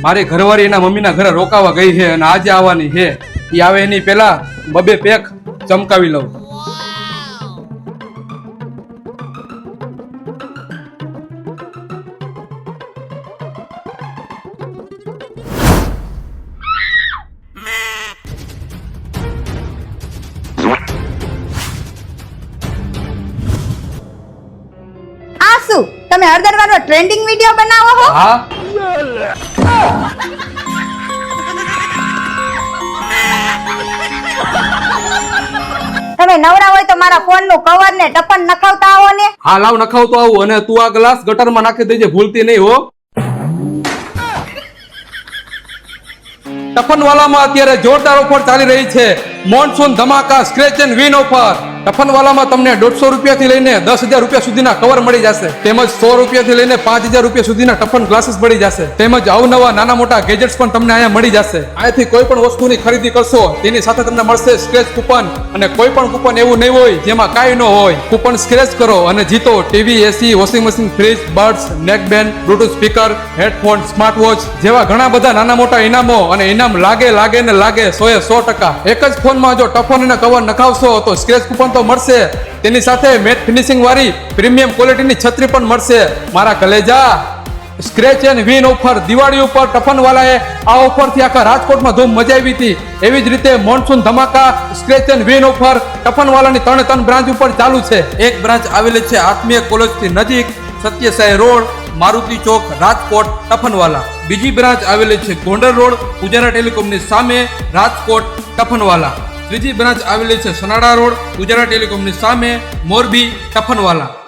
મારી ઘરવાળી એના મમ્મીના ઘરે રોકાવા ગઈ છે અને આજે આવવાની છે. એ આવે એની પેલા બબે પેક ચમકાવી લઉં. આ શું તમે હળદરવાનો ટ્રેન્ડિંગ વિડિયો બનાવો છો? હા, તમે નવરા હોય તો મારા ફોન નું કવર ને ટપન નખાવતા આવો ને. હા લાવ નખાવતો આવું. અને તું આ ગ્લાસ ગટરમાં નાખી દેજે, ભૂલતી નહીં હો. ટફનવાલામાં અત્યારે જોરદાર ઓફર ચાલી રહી છે. મોનસૂન ધમાકા સ્ક્રેચ એન્ડ વિન ઓફર. ટફનવાલામાં તમને 150 રૂપિયાથી લઈને 10,000 રૂપિયા સુધીના કવર મળી જશે. તેમજ 100 રૂપિયાથી લઈને 5,000 રૂપિયા સુધીના ટફન ગ્લાસીસ મળી જશે. તેમજ અવનવા નાના મોટા ગેજેટ્સ પણ તમને અહીંયા મળી જશે. અહીંથી કોઈ પણ વસ્તુની ખરીદી કરશો તેની સાથે તમને મળશે સ્ક્રેચ કૂપન. અને કોઈ પણ કૂપન એવું નહીં હોય જેમાં કાંઈ ન હોય. કૂપન સ્ક્રેચ કરો અને જીતો TV, AC, washing machine, fridge, buds, neckband, bluetooth speaker, headphone, smart watch જેવા ઘણા બધા નાના મોટા ઇનામો. અને ઇનામ લાગે ને લાગે 100%. એક જ ફોનમાં જો ટફન અને કવર નખાવશો તો સ્ક્રેચ કૂપન તો મળશે. તેની સાથે મેટ ફિનિશિંગ વાળી પ્રીમિયમ ક્વોલિટીની છત્રી પણ મળશે. મારા કલેજા, scratch and win offer Diwali ઉપર ટફનવાલાએ આ ઓફરથી આખા રાજકોટમાં ધૂમ મચાવી હતી. એવી જ રીતે મોનસૂન ધમાકા સ્ક્રેચ એન્ડ વિન ઓફર ટફનવાલાની 3 બ્રાન્ચ ઉપર ચાલુ છે. એક બ્રાન્ચ આવેલી છે આત્મીય કોલેજથી નજીક, સત્યસાઈ રોડ, મારુતિ ચોક, રાજકોટ, ટફનવાલા. બીજી બ્રાન્ચ આવેલી છે ગોંડલ રોડ, ઉજારા ટેલિકોમની સામે, રાજકોટ, ટફનવાલા. ત્રીજી બ્રાન્ચ આવેલી છે સનાડા રોડ, ઉજારા ટેલિકોમની સામે, મોરબી, ટફનવાલા.